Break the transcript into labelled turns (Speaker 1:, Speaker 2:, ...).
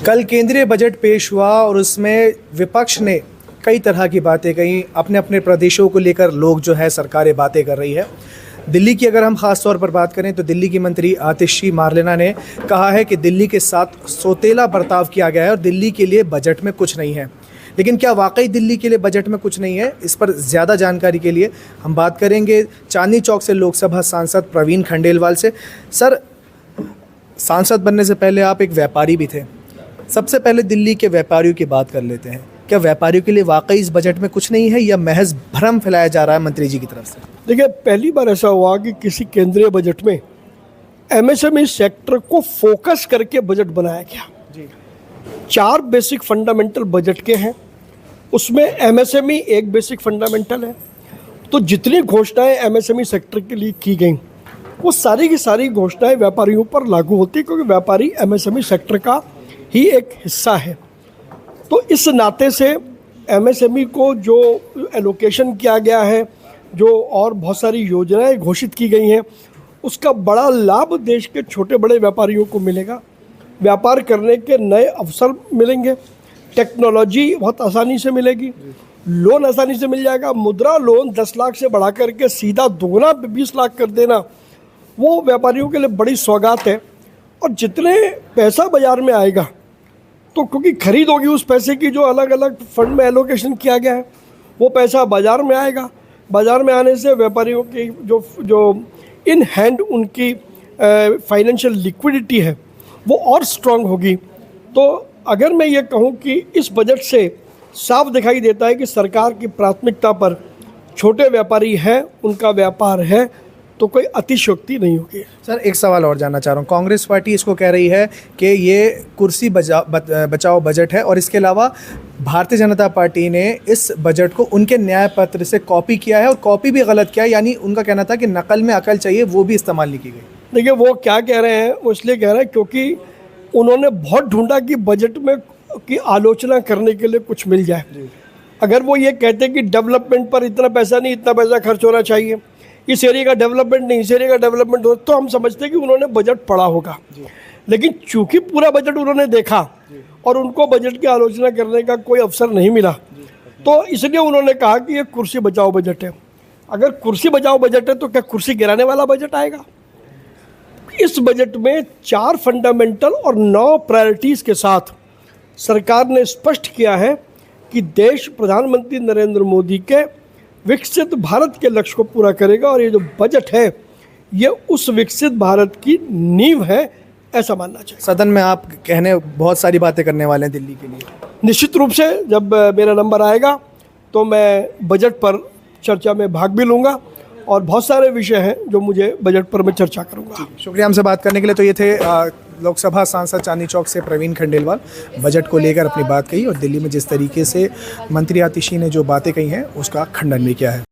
Speaker 1: कल केंद्रीय बजट पेश हुआ और उसमें विपक्ष ने कई तरह की बातें कही। अपने अपने प्रदेशों को लेकर लोग जो है सरकारें बातें कर रही है। दिल्ली की अगर हम ख़ास तौर पर बात करें तो दिल्ली की मंत्री आतिशी मारलेना ने कहा है कि दिल्ली के साथ सौतेला बर्ताव किया गया है और दिल्ली के लिए बजट में कुछ नहीं है। लेकिन क्या वाकई दिल्ली के लिए बजट में कुछ नहीं है? इस पर ज़्यादा जानकारी के लिए हम बात करेंगे चांदनी चौक से लोकसभा सांसद प्रवीण खंडेलवाल से। सर, सांसद बनने से पहले आप एक व्यापारी भी थे। सबसे पहले दिल्ली के व्यापारियों की बात कर लेते हैं। क्या व्यापारियों के लिए वाकई इस बजट में कुछ नहीं है या महज भ्रम फैलाया जा रहा है मंत्री जी की तरफ से?
Speaker 2: देखिए, पहली बार ऐसा हुआ कि किसी केंद्रीय बजट में एमएसएमई सेक्टर को फोकस करके बजट बनाया गया।
Speaker 1: जी।
Speaker 2: 4 बेसिक फंडामेंटल बजट के हैं, उसमें एमएसएमई एक बेसिक फंडामेंटल है। तो जितनी घोषणाएं एमएसएमई सेक्टर के लिए की गई वो सारी की सारी घोषणाएं व्यापारियों पर लागू होती, क्योंकि व्यापारी एमएसएमई सेक्टर का ही एक हिस्सा है। तो इस नाते से एमएसएमई को जो एलोकेशन किया गया है, जो और बहुत सारी योजनाएं घोषित की गई हैं, उसका बड़ा लाभ देश के छोटे बड़े व्यापारियों को मिलेगा। व्यापार करने के नए अवसर मिलेंगे, टेक्नोलॉजी बहुत आसानी से मिलेगी, लोन आसानी से मिल जाएगा। मुद्रा लोन 10 लाख से बढ़ा करके सीधा दोगुना 20 लाख कर देना, वो व्यापारियों के लिए बड़ी सौगात है। और जितने पैसा बाजार में आएगा, तो क्योंकि खरीद होगी उस पैसे की जो अलग अलग फंड में एलोकेशन किया गया है, वो पैसा बाजार में आएगा। बाजार में आने से व्यापारियों की जो इन हैंड उनकी फाइनेंशियल लिक्विडिटी है वो और स्ट्रांग होगी। तो अगर मैं ये कहूँ कि इस बजट से साफ दिखाई देता है कि सरकार की प्राथमिकता पर छोटे व्यापारी हैं, उनका व्यापार है, तो कोई अतिशयोक्ति नहीं होगी।
Speaker 1: सर, एक सवाल और जानना चाह रहा हूँ। कांग्रेस पार्टी इसको कह रही है कि ये कुर्सी बचाओ बजट है और इसके अलावा भारतीय जनता पार्टी ने इस बजट को उनके न्याय पत्र से कॉपी किया है और कॉपी भी गलत किया है। यानी उनका कहना था कि नकल में अकल चाहिए, वो भी इस्तेमाल नहीं की गई।
Speaker 2: देखिए, वो क्या कह रहे हैं, वो इसलिए कह रहे हैं क्योंकि उन्होंने बहुत ढूंढा कि बजट में की आलोचना करने के लिए कुछ मिल जाए। अगर वो ये कहते कि डेवलपमेंट पर इतना पैसा नहीं, इतना पैसा खर्च होना चाहिए, इस एरिया का डेवलपमेंट नहीं, इस एरिया का डेवलपमेंट हो, तो हम समझते हैं कि उन्होंने बजट पढ़ा होगा। लेकिन चूंकि पूरा बजट उन्होंने देखा और उनको बजट की आलोचना करने का कोई अवसर नहीं मिला, तो इसलिए उन्होंने कहा कि ये कुर्सी बचाओ बजट है। अगर कुर्सी बचाओ बजट है तो क्या कुर्सी गिराने वाला बजट आएगा? इस बजट में 4 फंडामेंटल और 9 प्रायोरिटीज़ के साथ सरकार ने स्पष्ट किया है कि देश प्रधानमंत्री नरेंद्र मोदी के विकसित भारत के लक्ष्य को पूरा करेगा और ये जो बजट है ये उस विकसित भारत की नींव है, ऐसा मानना चाहिए।
Speaker 1: सदन में आप कहने बहुत सारी बातें करने वाले हैं दिल्ली के लिए।
Speaker 2: निश्चित रूप से जब मेरा नंबर आएगा तो मैं बजट पर चर्चा में भाग भी लूँगा और बहुत सारे विषय हैं जो मुझे बजट पर मैं चर्चा करूँगा।
Speaker 1: शुक्रिया हमसे बात करने के लिए। तो ये थे लोकसभा सांसद चांदनी चौक से प्रवीण खंडेलवाल। बजट को लेकर अपनी बात कही और दिल्ली में जिस तरीके से मंत्री आतिशी ने जो बातें कही हैं उसका खंडन भी किया है।